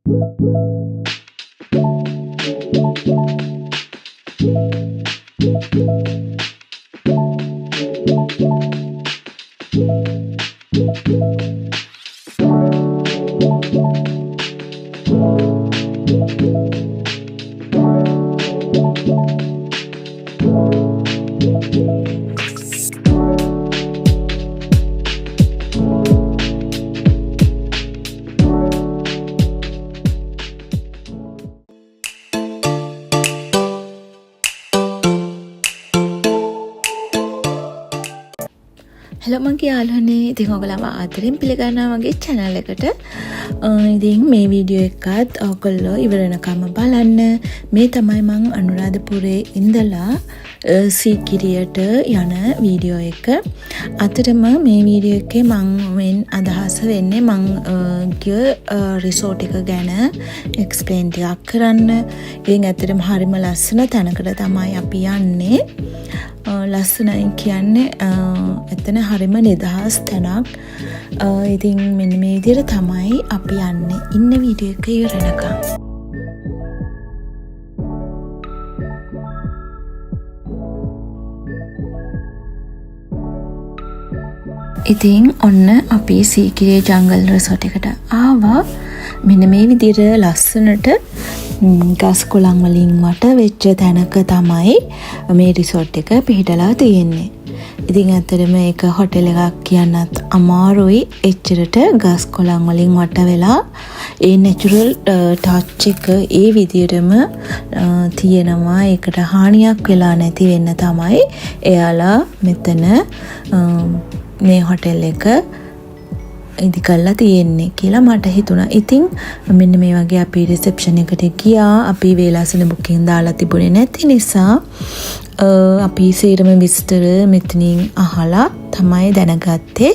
Hello මගේ යාළුවනේ ඉතින් ඔයගලම ආදරෙන් පිළිගන්නවා මගේ channel එකට. ඉතින් මේ වීඩියෝ එකත් ඔයගොල්ලෝ ඉවර වෙනකම් බලන්න. මේ තමයි මම අනුරාධපුරේ ඉඳලා සීකිරියට යන වීඩියෝ එක. අතරම මේ වීඩියෝ එකේ මම අදහස වෙන්නේ මම ගිය resort එක ගැන explain ටිකක් කරන්න. ඉතින් ඇත්තටම හරිම ලස්සන තැනකට තමයි අපි යන්නේ. ලස්සනයි කියන්නේ එතන හරිම නිදහස් තැනක්. ඉතින් මෙන්න මේ විදිහට තමයි අපි යන්නේ. ඉන්න වීඩියෝ එක ඉවර වෙනකම්. ඉතින් ඔන්න අපි සීකිරිය ජංගල් resort එකට ආවා. මෙන්න මේ විදිහට ලස්සනට ගස් කොළන් වලින් වට වෙච්ච තැනක තමයි මේ resort එක පිහිටලා තියෙන්නේ. ඉතින් ඇත්තටම මේක හොටෙල් එකක් කියන්නත් අමාරුයි. එච්චරට ගස් කොළන් වලින් වට වෙලා ඒ natural touch එක ඒ විදිහටම තියෙනවා. ඒකට හානියක් වෙලා නැති වෙන්න තමයි එයාලා මෙතන මේ හොටෙල් එක ඉදි කරලා තියෙන්නේ කියලා මට හිතුණා. ඉතින් මෙන්න මේ වගේ අපි රිසෙප්ෂන් එකට ගියා. අපි වේලාසන බුකින් දාලා තිබුණේ නැති නිසා අපි සේරම විස්තර මෙතනින් අහලා තමයි දැනගත්තේ.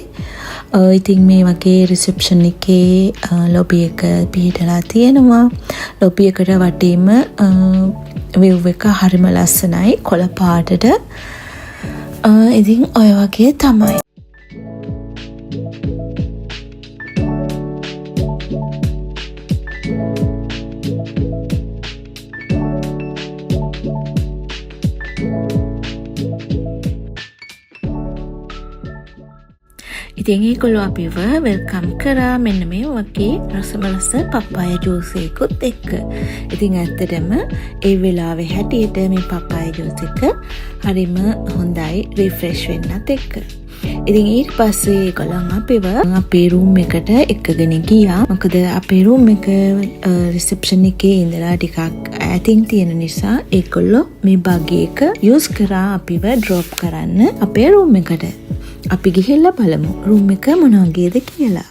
ඉතින් මේ වගේ රිසෙප්ෂන් එකේ ලොබි එක පිහිටලා තියෙනවා. ලොබි එකට වටේම view එක හරිම ලස්සනයි කොළ පාටට. ඉතින් ඔය වගේ තමයි. ඉතින් ඒගොල්ලෝ අපිව වෙල්කම් කරා මෙන්න මේ වගේ රසමලස පප්පාය ජූස් එකකුත් එක්ක. ඉතින් ඇත්තටම ඒ වෙලාවේ හැටියට මේ පප්පාය ජූස් එක හරිම හොඳයි රිෆ්‍රෙෂ් වෙන්නත් එක්ක. ඉතින් ඊට පස්සේ ඒගොල්ලන් අපිව අපේ රූම් එකට එක්කගෙන ගියා. මොකද අපේ රූම් එක රිසෙප්ෂන් එකේ ඉඳලා ටිකක් ඈතින් තියෙන නිසා ඒගොල්ලෝ මේ බග් එක යූස් කරා අපිව ඩ්‍රොප් කරන්න අපේ රූම් එකට. අපි ගිහිල්ලා බලමු රූම් එක මොන වගේද කියලා.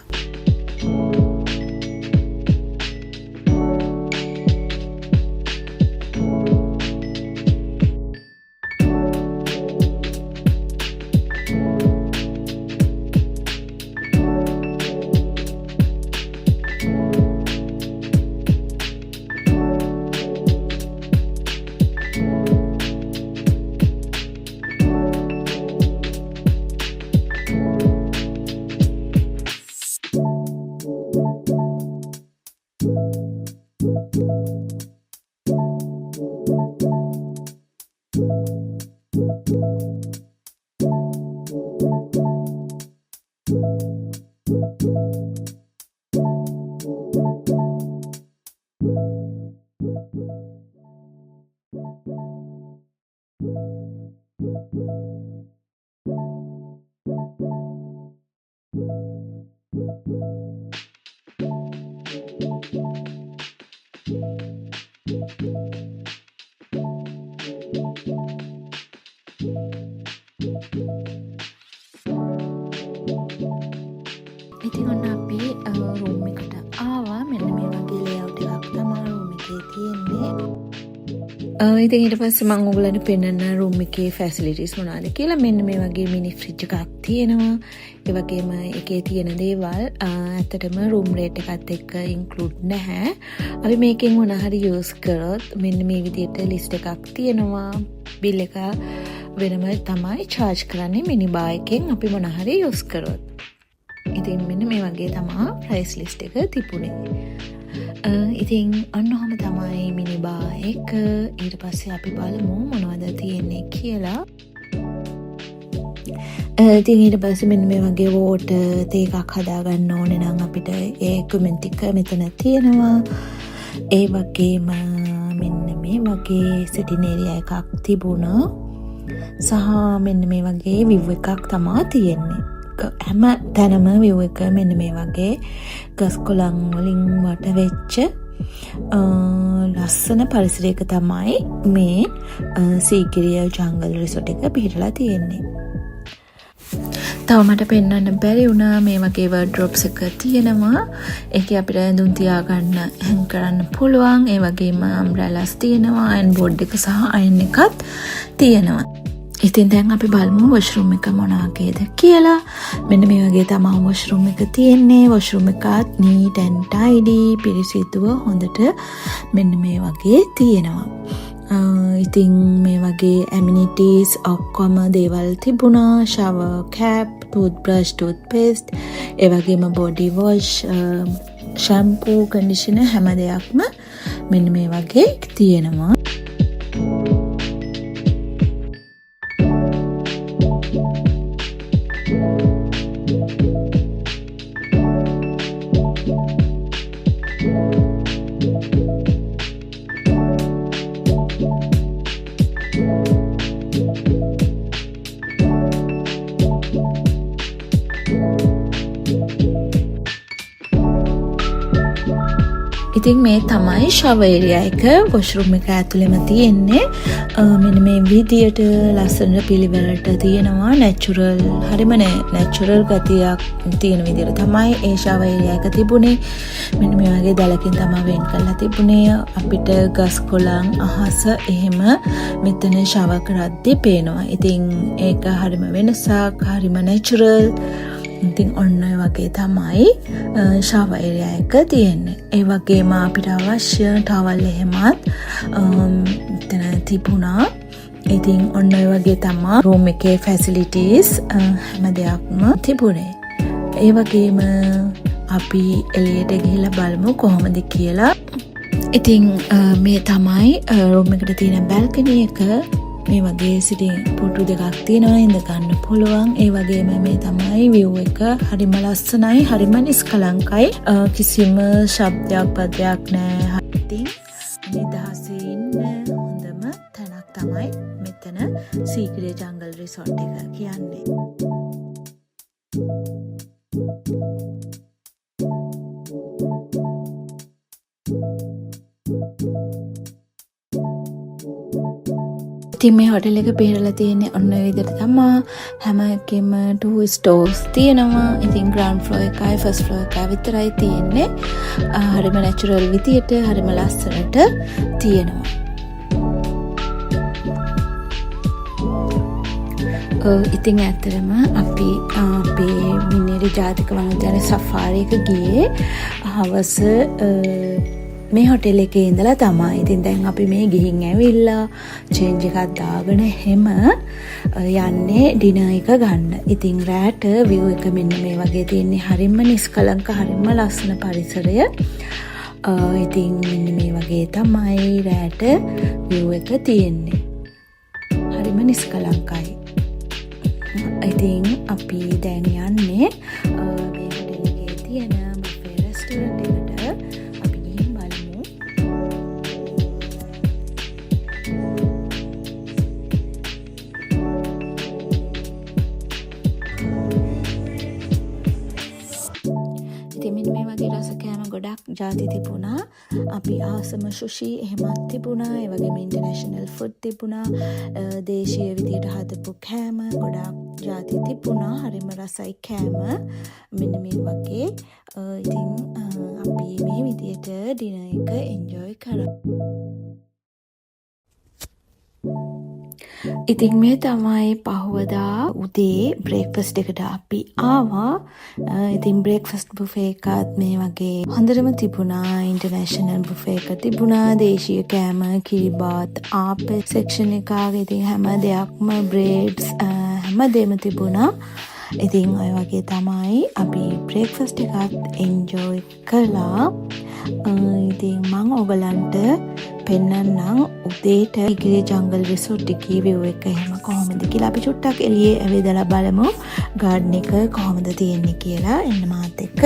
ඉතින් ඔන්න අපි රූම් එකට ආවා. මෙන්න මේ වගේ ලේඅවුට් එකක් තමයි රූම් එකේ තියෙන්නේ. ඉතින් ඊට පස්සේ මම ඔයගලන්ට පෙන්නන රූම් එකේ ෆැසිලිටිස් මොනවාද කියලා. මෙන්න මේ වගේ මිනි ෆ්‍රිජ් එකක් තියෙනවා. ඒ වගේම එකේ තියෙන දේවල් ඇත්තටම රූම් රේට් එකත් එක්ක ඉන්ක්ලූඩ් නැහැ. අපි මේකෙන් මොන හරි යූස් කරොත් මෙන්න මේ විදිහට ලිස්ට් එකක් තියෙනවා. බිල් එක වෙනම තමයි charge කරන්නේ මිනි බා එකෙන් අපි මොන හරි යූස් කරොත්. ඉතින් මෙන්න මේ වගේ තමයි ප්‍රයිස් ලිස්ට් එක තිබුණේ. ඉතින් අන්න ඔහොම තමයි මිනිබා එක. ඊට පස්සේ අපි බලමු මොනවද තියෙන්නේ කියලා. ඉතින් ඊට පස්සේ මෙන්න මේ වගේ වෝටර් තේ එකක් හදාගන්න ඕනේ නම් අපිට ඒ එක්විප්මන්ට් ටික මෙතන තියෙනවා. ඒ වගේම මෙන්න මේ වගේ සිටින් ඒරියා එකක් තිබුණා. සහ මෙන්න මේ වගේ විව් එකක් තමයි තියෙන්නේ. හැම තැනම විව් එක මෙන්න මේ වගේ ගස් කොළන් වලින් වට වෙච්ච ලස්සන පරිසරයක තමයි මේ සීගිරිය ජංගල් රිසෝට් එක පිහිටලා තියෙන්නේ. තව මට පෙන්වන්න බැරි වුණා මේ වගේ වර්ඩ්‍රොප්ස් එක තියෙනවා. ඒකේ අපිට ඇඳුම් තියාගන්න හැන් කරන්න පුළුවන්. ඒ වගේම අම්බ්‍රෙලාස් තියෙනවා. අයන් බෝඩ් එක සහ අයන් එකත් තියෙනවා. ඉතින් දැන් අපි බලමු වොෂ්රූම් එක මොන වගේද කියලා. මෙන්න මේ වගේ තමයි වොෂ්රූම් එක තියෙන්නේ. වොෂ්රූම් එකත් neat and tidy පිරිසිදුව හොඳට මෙන්න මේ වගේ තියෙනවා. ඉතින් මේ වගේ amenities ඔක්කොම දේවල් තිබුණා. shower cap, toothbrush, toothpaste, ඒ වගේම body wash, shampoo, conditioner හැම දෙයක්ම මෙන්න මේ වගේ තියෙනවා. ඉතින් මේ තමයි shower area එක. වොෂ්රූම් එක ඇතුළෙම තියෙන්නේ. මෙන්න මේ විදියට ලස්සනට පිළිවෙලට තියෙනවා. නැචරල් හරිම නැචරල් ගතියක් තියෙන විදියට තමයි ඒ shower area එක තිබුණේ. මෙන්න මේ වගේ දැලකින් තමයි වෙන් කරලා තිබුණේ. අපිට ගස් කොළන් අහස එහෙම මෙතන shower කරද්දී පේනවා. ඉතින් ඒක හරිම වෙනසක්, හරිම නැචරල්. ඉතින් ඔන්න ඔය වගේ තමයි shower area එක තියෙන්නේ. ඒ වගේම අපිට අවශ්‍ය ටවල් එහෙමත් එතන තිබුණා. ඉතින් ඔන්න ඔය වගේ තමයි room එකේ facilities හැම දෙයක්ම තිබුණේ. ඒ වගේම අපි එළියට ගිහිල්ලා බලමු කොහොමද කියලා. ඉතින් මේ තමයි room එකට තියෙන balcony එක. මේ වගේ සිටින් පුටු දෙකක් තියෙනවා, ඉඳ ගන්න පුළුවන්. ඒ වගේම මේ තමයි view එක. හරිම ලස්සනයි, හරිම නිස්කලංකයි. කිසිම ශබ්දයක් පදයක් නැහැ. ඉතින් නිදහසින් හොඳම තැනක් තමයි මෙතන සීගිරිය ජංගල් රිසෝට් එක කියන්නේ. ඉතින් මේ හොටෙල් එක පිහිටලා තියෙන්නේ ඔන්න ඔය විදිහට තමයි. හැම එකෙම 2 stores තියෙනවා. ඉතින් ground floor එකයි first floor එකයි විතරයි තියෙන්නේ. හරිම natural විදියට හරිම ලස්සනට තියෙනවා. ඉතින් ඇත්තටම අපි අපේ මිනේරි ජාතික වනෝද්‍යාන සෆාරි එක ගියේ හවස මේ හොටෙල් එකේ ඉඳලා තමයි. ඉතින් දැන් අපි මේ ගිහින් ඇවිල්ලා චේන්ජ් එකක් දාගෙන හැම යන්නේ ඩිනර් එක ගන්න. ඉතින් රෑට view එක මෙන්න මේ වගේ තියෙන්නේ. හරිම නිස්කලංක, හරිම ලස්සන පරිසරය. ඉතින් මෙන්න මේ වගේ තමයි රෑට view එක තියෙන්නේ. හරිම නිස්කලංකයි. ඉතින් අපි දැන් යන්නේ මේ හොටෙල් එකේ තියෙන බුෆේ රෙස්ටුරන්ට් එකට. ගොඩක් ජාති තිබුණා. අපි ආසම සුෂි එහෙමත් තිබුණා. ඒ වගේම ඉන්ටර්නැෂනල් ෆුඩ් තිබුණා. දේශීය විදියට හදපු කෑම ගොඩක් ජාති තිබුණා. හරිම රසයි කෑම. මෙන්න මේ වගේ. ඉතින් අපි මේ විදියට ඩිනර් එක එන්ජොයි කරා. ඉතින් මේ තමයි පහවදා උදේ බ්‍රේක්ෆාස්ට් එකට අපි ආවා. ඉතින් බ්‍රේක්ෆාස්ට් බුෆේ එකත් මේ වගේ හොඳටම තිබුණා. ඉන්ටර්නැෂනල් බුෆේ එක තිබුණා. දේශීය කෑම, කිරිබාත්, ආපේ සෙක්ෂන් එකක ඉතින් හැම දෙයක්ම බ්‍රෙඩ්ස් හැම දෙයක්ම තිබුණා. ඉතින් ඔය වගේ තමයි අපි බ්‍රේක්ෆාස්ට් එකත් එන්ජොයි කළා. ඉතින් මම ඔයගලන්ට පෙන්නන්නම් උදේට ඉගිරි ජංගල් රිසෝට් එකේ view එක එහෙම කොහොමද කියලා. අපි චුට්ටක් එළියේ ඇවිදලා බලමු ගාඩන් එක කොහොමද තියෙන්නේ කියලා. එන්න මාත් එක්ක.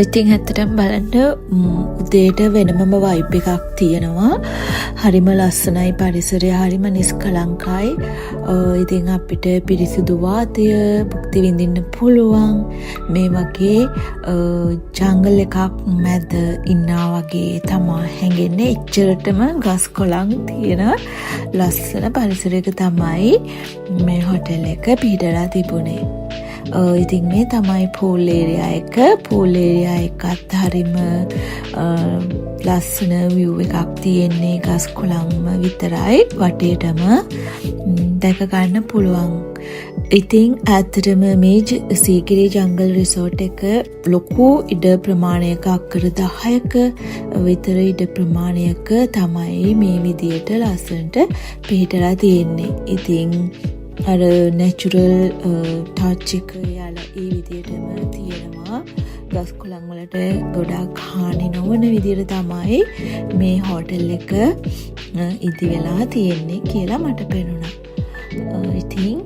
ඉතින් ඇත්තටම බලන්න උදේට වෙනමම වයිබ් එකක් තියෙනවා. හරිම ලස්සනයි පරිසරය, හරිම නිස්කලංකයි. ඉතින් අපිට පිරිසිදු වාතය භුක්ති විඳින්න පුළුවන්. මේ වගේ ජංගල් එකක් මැද ඉන්නා වගේ තමයි හැඟෙන්නේ. එච්චරටම ගස් කොළන් තියෙන ලස්සන පරිසරයක තමයි මේ හොටෙල් එක පිහිටලා තිබුණේ. ඉතින් මේ තමයි පූල් ඒරියා එක. පූල් ඒරියා එකත් හරිම ලස්සන view එකක් තියෙන්නේ. ගස් කොළන්ම විතරයි වටේටම දැක ගන්න පුළුවන්. ඉතින් ඇත්තටම මේ සීගිරි ජංගල් රිසෝට් එක ලොකු ඉඩ ප්‍රමාණයක අක්කර 10ක විතර ඉඩ ප්‍රමාණයක තමයි මේ විදියට ලස්සනට පිහිටලා තියෙන්නේ. ඉතින් අර නැචුරල් ටච් එක යාලා ඒ විදියටම තියෙනවා. ගස් කොළන් වලට ගොඩාක් හානි නොවන විදියට තමයි මේ හෝටල් එක ඉදි වෙලා තියෙන්නේ කියලා මට පෙනුණා. ඉතින්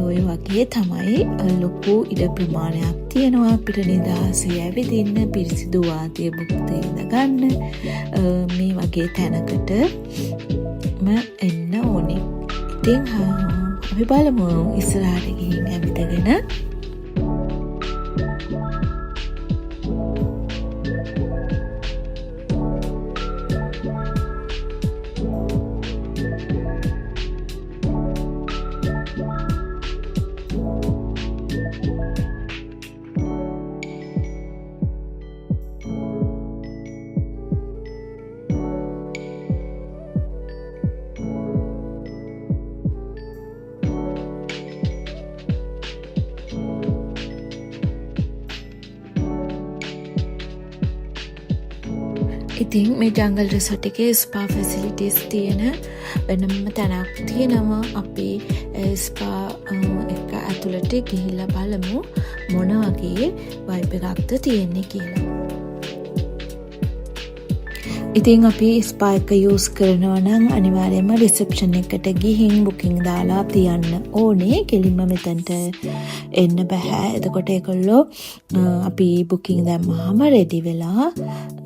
ඔය වගේ තමයි ලොකු ඉඩ ප්‍රමාණයක් තියෙනවා අපිට නිදහසේ ඇවිදින්න, පිරිසිදු වාතය භුක්ති විඳ ගන්න මේ වගේ තැනකටම එන්න ඕනේ. ඉතින් අපි බලමු ඉස්සරහට ගිහින් ඇවිදගෙන. ඉතින් මේ ජංගල් රිසෝට් එකේ ස්පා ෆැසිලිටිස් තියෙන වෙනම තැනක් තියෙනවා. අපි ස්පා එක ඇතුළට ගිහිල්ලා බලමු මොන වගේ වයිබ් එකක්ද තියෙන්නේ කියලා. ඉතින් අපි ස්පා එක යූස් කරනවා නම් අනිවාර්යයෙන්ම රිසෙප්ෂන් එකට ගිහින් බුකින් දාලා තියන්න ඕනේ. කෙලින්ම මෙතනට එන්න බෑ. එතකොට ඒගොල්ලෝ අපි බුකින් දැම්මහම රෙඩි වෙලා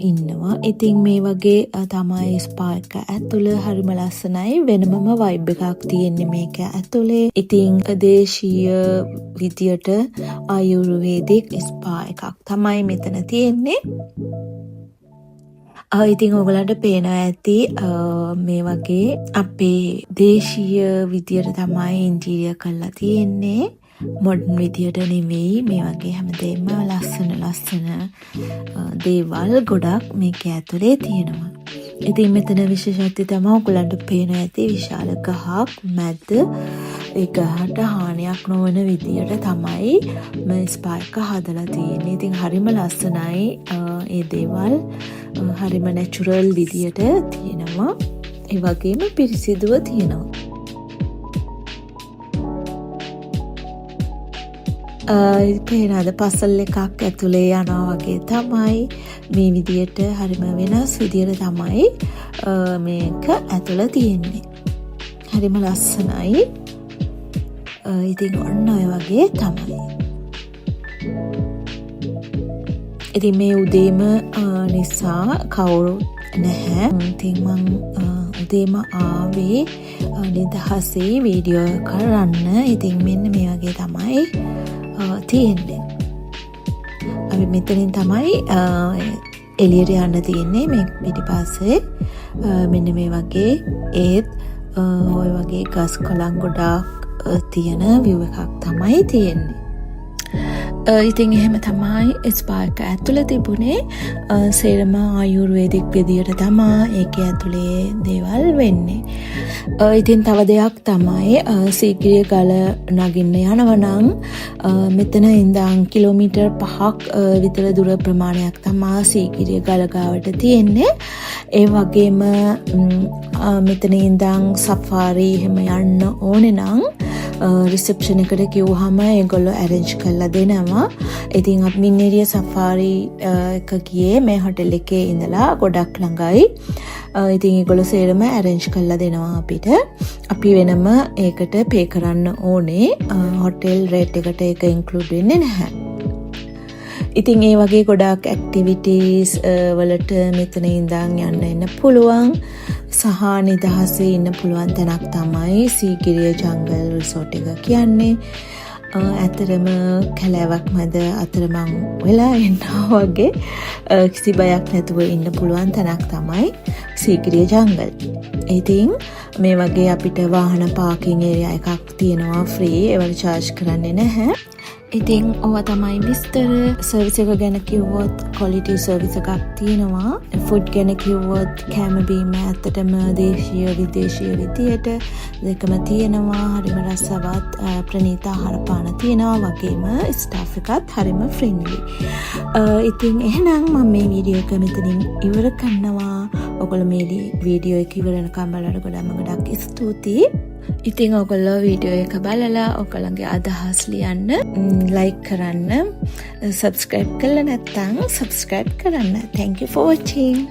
ඉන්නවා. ඉතින් මේ වගේ තමයි ස්පා එක ඇතුළ හරිම ලස්සනයි. වෙනමම වයිබ් එකක් තියෙන්නේ මේක ඇතුලේ. ඉතින් දේශීය විදියට ආයුර්වේදික් ස්පා එකක් තමයි මෙතන තියෙන්නේ. ඉතින් ඔයගලන්ට පේනවා ඇති මේ වගේ අපේ දේශීය විදියට තමයි ඉන්ටීරියර් කරලා තියෙන්නේ. මොඩර්න් විදියට නෙවෙයි. මේ වගේ හැමදේම ලස්සන දේවල් ගොඩක් මේක ඇතුලේ තියෙනවා. ඉතින් මෙතන විශේෂත්වය තමයි ඔයගලන්ට පේනවා ඇති විශාල ගහක් මැද. ඒ ගහට හානියක් නොවන විදියට තමයි මේ ස්පා එක හදලා තියෙන්නේ. ඉතින් හරිම ලස්සනයි. ඒ දේවල් හරිම නැචුරල් විදියට තියෙනවා. ඒ වගේම පිරිසිදුව තියෙනවා. පේනද පසල් එකක් ඇතුලේ යනවා වගේ තමයි. මේ විදියට හරිම වෙනස් විදියට තමයි මේක ඇතුළ තියෙන්නේ. හරිම ලස්සනයි. ඉතින් ඔන්න ඔය වගේ තමයි. ඉතින් මේ උදේම නිසා කවුරු නැහැ. ඉතින් මං උදේම ආවේ නිදහසේ වීඩියෝ කරන්න. ඉතින් මෙන්න මේ වගේ තමයි තියෙන්නේ. අපි මෙතනින් තමයි එළියට යන්න තියෙන්නේ මේ පිටිපස්සේ මෙන්න මේ වගේ ඒත් ඔය වගේ ගස් කොළන් ගොඩාක් තියෙන view එකක් තමයි තියෙන්නේ. ඉතින් එහෙම තමයි ස්පාර්ක ඇතුළේ තිබුණේ සේරම ආයුර්වේදික් විදියට තමයි ඒකේ ඇතුලේ දේවල් වෙන්නේ. ඉතින් තව දෙයක් තමයි සීගිරිය ගල නගින්න යනවා නම් මෙතන ඉඳන් කිලෝමීටර් 5ක් විතර දුර ප්‍රමාණයක් තමයි සීගිරිය ගල ගාවට තියෙන්නේ. ඒ වගේම මෙතන ඉඳන් සෆාරි එහෙම යන්න ඕනේ නම් රිසෙප්ෂන් එකට කිව්වහම ඒගොල්ලෝ arrange කරලා දෙනවා. ඉතින් අපි මින්නේරිය සෆාරි එක ගියේ මේ හොටෙල් එකේ ඉඳලා ගොඩක් ළඟයි. ඉතින් ඒගොල්ලෝ සේරම arrange කරලා දෙනවා අපිට. අපි වෙනම ඒකට pay කරන්න ඕනේ. හොටෙල් rate එකට ඒක include වෙන්නේ නැහැ. ඉතින් ඒ වගේ ගොඩාක් activities වලට මෙතන ඉඳන් යන්න එන්න පුළුවන්. සහ නිදහසේ ඉන්න පුළුවන් තැනක් තමයි සීගිරිය ජංගල් රිසෝට් එක කියන්නේ. ඇතරම කැලෑවක් මැද අතරමං වෙලා එන්නා වගේ කිසි බයක් නැතුව ඉන්න පුළුවන් තැනක් තමයි සීගිරිය ජංගල්. ඉතින් මේ වගේ අපිට වාහන පාකින් ඒරියා එකක් තියෙනවා ෆ්‍රී. ඒවල charge කරන්නේ නැහැ. ඉතින් ඔවා තමයි විස්තර. සර්විස් එක ගැන කිව්වොත් quality සර්විස් එකක් තියෙනවා. ෆුඩ් ගැන කිව්වොත් කෑම බීම ඇත්තටම දේශීය විදේශීය විදියට දෙකම තියෙනවා. හරිම රසවත් ප්‍රණීත ආහාර පාන තියෙනවා. වගේම ස්ටාෆ් එකත් හරිම ෆ්‍රෙන්ඩ්ලි. ඉතින් එහෙනම් මම මේ වීඩියෝ එක මෙතනින් ඉවර කරනවා. ඔයගොල්ලෝ මේ වීඩියෝ එක ඉවර වෙනකම් බලලා ගොඩක් ස්තුතියි. ඉතින් ඔයගොල්ලෝ වීඩියෝ එක බලලා ඔයගොල්ලන්ගේ අදහස් ලියන්න, like කරන්න, subscribe කරලා නැත්නම් subscribe කරන්න. Thank you for watching.